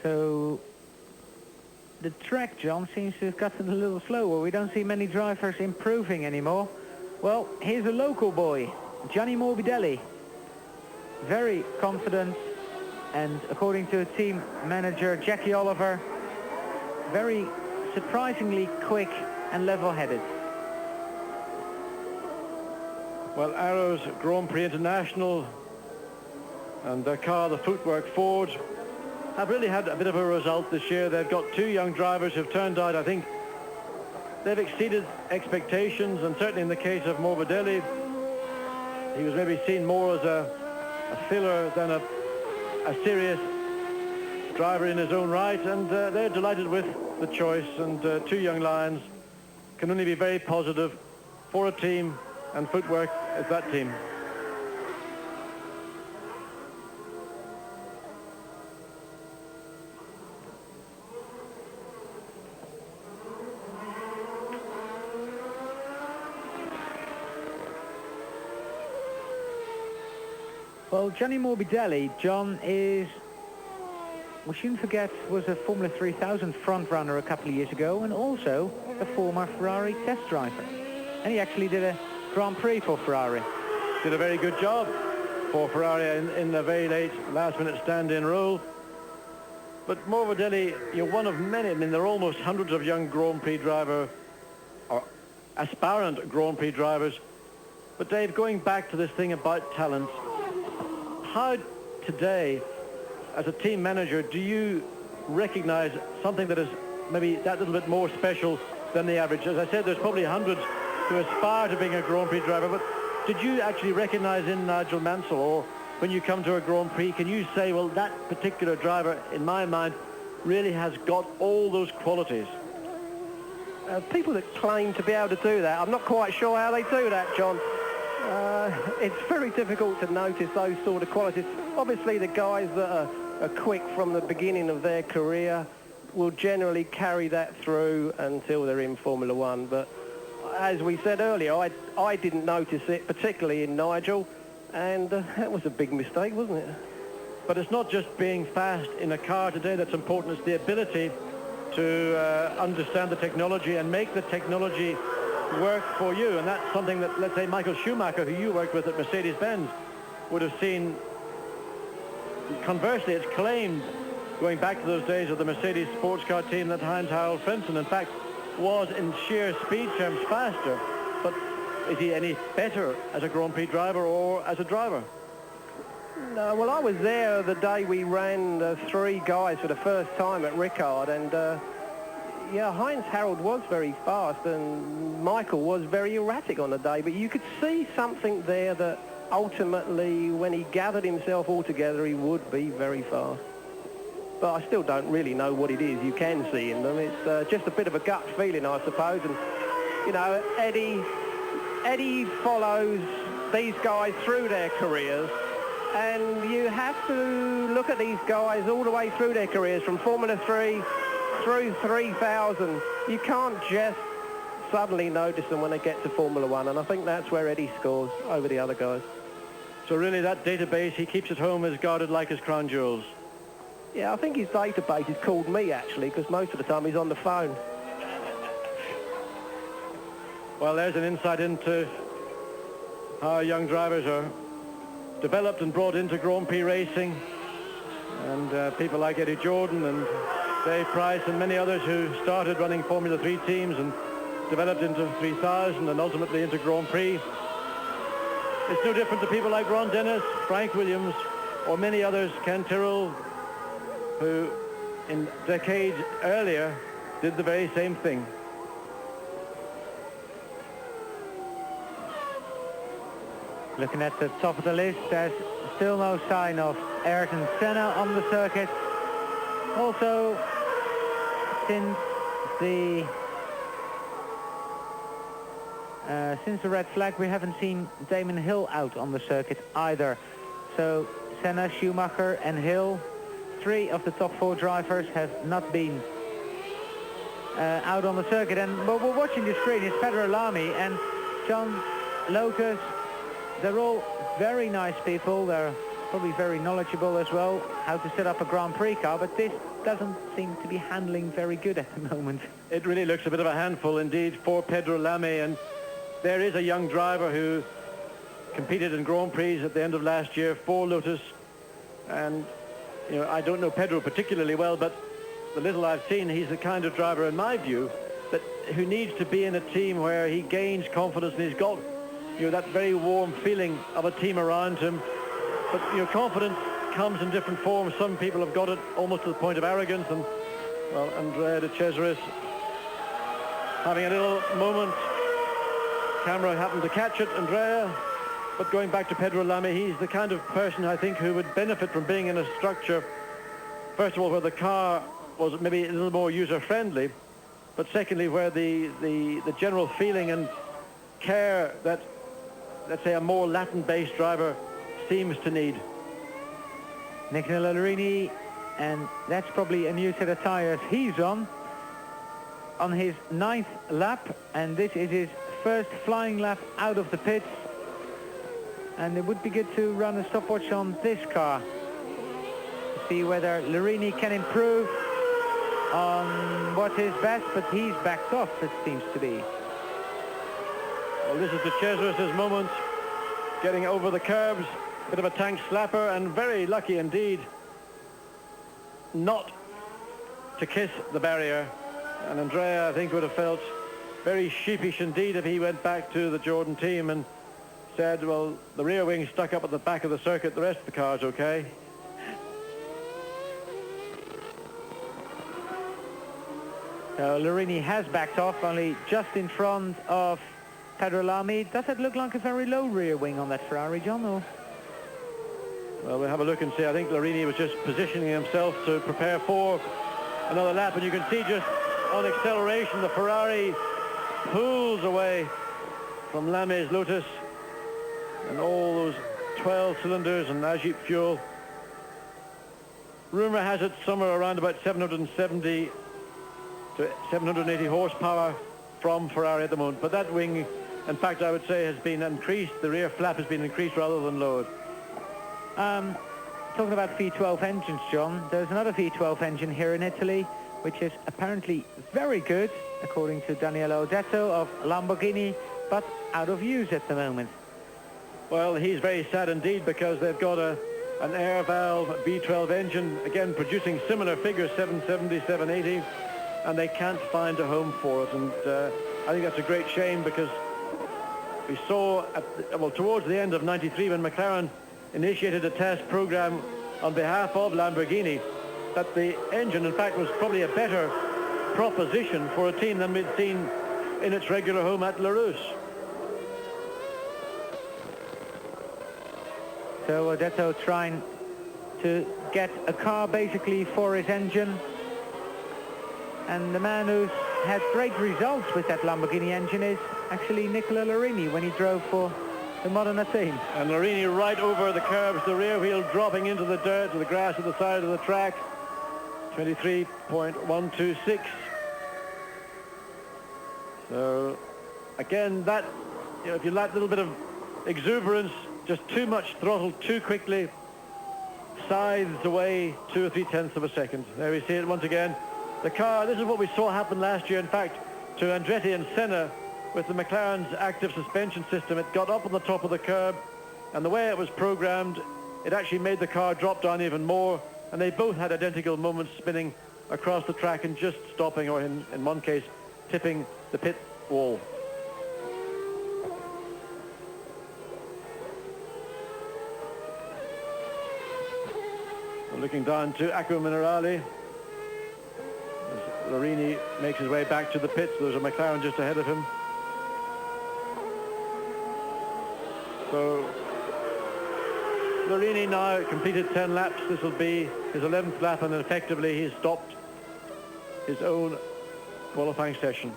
So the track, John, seems to have gotten a little slower. We don't see many drivers improving anymore. Well, here's a local boy, Gianni Morbidelli. Very confident, and according to team manager Jackie Oliver, very surprisingly quick and level-headed. Well, Arrow's Grand Prix International and their car, the Footwork Ford, have really had a bit of a result this year. They've got two young drivers who've turned out, I think, they've exceeded expectations, and certainly in the case of Morbidelli, he was maybe seen more as a filler than a serious driver in his own right, and they're delighted with the choice, and two young lions can only be very positive for a team, and Footwork is that team. Well, Gianni Morbidelli, John, is, we shouldn't forget, was a Formula 3000 front runner a couple of years ago, and also a former Ferrari test driver. And he actually did a Grand Prix for Ferrari. Did a very good job for Ferrari in a very late last-minute stand-in role. But Morbidelli, you're one of many. I mean, there are almost hundreds of young Grand Prix drivers, or aspirant Grand Prix drivers. But Dave, going back to this thing about talent, how today, as a team manager, do you recognize something that is maybe that little bit more special than the average? As I said, there's probably hundreds who aspire to being a Grand Prix driver, but did you actually recognize in Nigel Mansell, or when you come to a Grand Prix, can you say, well, that particular driver, in my mind, really has got all those qualities? People that claim to be able to do that, I'm not quite sure how they do that, John. It's very difficult to notice those sort of qualities. Obviously, the guys that are quick from the beginning of their career will generally carry that through until they're in Formula One. But as we said earlier, I didn't notice it, particularly in Nigel, and that was a big mistake, wasn't it? But it's not just being fast in a car today that's important. It's the ability to understand the technology and make the technology work for you, and that's something that, let's say, Michael Schumacher, who you worked with at Mercedes-Benz, would have seen. Conversely, it's claimed, going back to those days of the Mercedes sports car team, that Heinz-Harald Frentzen, in fact, was in sheer speed terms faster. But is he any better as a Grand Prix driver or as a driver? No, well, I was there the day we ran three guys for the first time at Ricard, and yeah, Heinz-Harald was very fast, and Michael was very erratic on the day, but you could see something there that ultimately, when he gathered himself all together, he would be very fast. But I still don't really know what it is you can see in them. It's just a bit of a gut feeling, I suppose. And, you know, Eddie follows these guys through their careers, and you have to look at these guys all the way through their careers, from Formula 3 through 3000. You can't just suddenly notice them when they get to Formula 1, and I think that's where Eddie scores over the other guys. So really that database he keeps at home is guarded like his crown jewels. Yeah, I think his database is called me, actually, because most of the time he's on the phone. Well, there's an insight into how young drivers are developed and brought into Grand Prix racing, and people like Eddie Jordan and Dave Price and many others who started running Formula 3 teams and developed into 3000 and ultimately into Grand Prix. It's no different to people like Ron Dennis, Frank Williams, or many others, Ken Tyrrell, who in decades earlier did the very same thing. Looking at the top of the list, there's still no sign of Ayrton Senna on the circuit. Also, since the red flag, we haven't seen Damon Hill out on the circuit either. So Senna, Schumacher and Hill, three of the top four drivers, have not been out on the circuit. And what we're watching the screen is Federer Lamy and John Lotus. They're all very nice people. They're probably very knowledgeable as well, how to set up a Grand Prix car, but this doesn't seem to be handling very good at the moment. It really looks a bit of a handful indeed for Pedro Lamy, and there is a young driver who competed in Grand Prix at the end of last year for Lotus, and you know, I don't know Pedro particularly well, but the little I've seen, he's the kind of driver, in my view, that who needs to be in a team where he gains confidence, and he's got, you know, that very warm feeling of a team around him. But you know, confidence comes in different forms. Some people have got it almost to the point of arrogance, and well, Andrea de Cesaris having a little moment. Camera happened to catch it, Andrea. But going back to Pedro Lamy, he's the kind of person, I think, who would benefit from being in a structure, first of all, where the car was maybe a little more user-friendly, but secondly, where the general feeling and care that, let's say, a more Latin-based driver seems to need. Nicola Larini, and that's probably a new set of tyres he's on his 9th lap, and this is his first flying lap out of the pits. And it would be good to run a stopwatch on this car to see whether Larini can improve on what is best, but he's backed off, it seems to be. Well, this is de Cesaris' moment, getting over the curbs, bit of a tank slapper, and very lucky indeed not to kiss the barrier. And Andrea, I think, would have felt very sheepish indeed if he went back to the Jordan team and said, well, the rear wing stuck up at the back of the circuit, the rest of the car's okay. So Larini has backed off, only just in front of Pedro Lamy. Does it look like a very low rear wing on that Ferrari, John? Or? Well, we'll have a look and see. I think Larini was just positioning himself to prepare for another lap, and you can see just on acceleration the Ferrari pulls away from Lamy's Lotus, and all those 12 cylinders and Agip fuel. Rumour has it somewhere around about 770 to 780 horsepower from Ferrari at the moment. But that wing, in fact, I would say has been increased. The rear flap has been increased rather than lowered. Talking about V12 engines, John, there's another V12 engine here in Italy, which is apparently very good, according to Daniele Odetto of Lamborghini, but out of use at the moment. Well, he's very sad indeed, because they've got an air valve V12 engine, again producing similar figures, 770, 780, and they can't find a home for it. And I think that's a great shame, because we saw, towards the end of '93, when McLaren initiated a test program on behalf of Lamborghini, that the engine, in fact, was probably a better proposition for a team than we'd seen in its regular home at La Rousse. So Odetto trying to get a car basically for his engine. And the man who's had great results with that Lamborghini engine is actually Nicola Larini when he drove for the Modena team. And Larini right over the curbs, the rear wheel dropping into the dirt, to the grass at the side of the track. 23.126. So again, that, you know, if you lack a little bit of exuberance, just too much throttle too quickly, scythes away 2 or 3 tenths of a second. There we see it once again. The car, this is what we saw happen last year, in fact, to Andretti and Senna with the McLaren's active suspension system. It got up on the top of the curb, and the way it was programmed, it actually made the car drop down even more, and they both had identical moments, spinning across the track and just stopping, or in one case, tipping the pit wall. Looking down to Acqua Minerale as Larini makes his way back to the pits. There's a McLaren just ahead of him. So Larini now completed 10 laps. This will be his 11th lap, and effectively he's stopped his own qualifying session.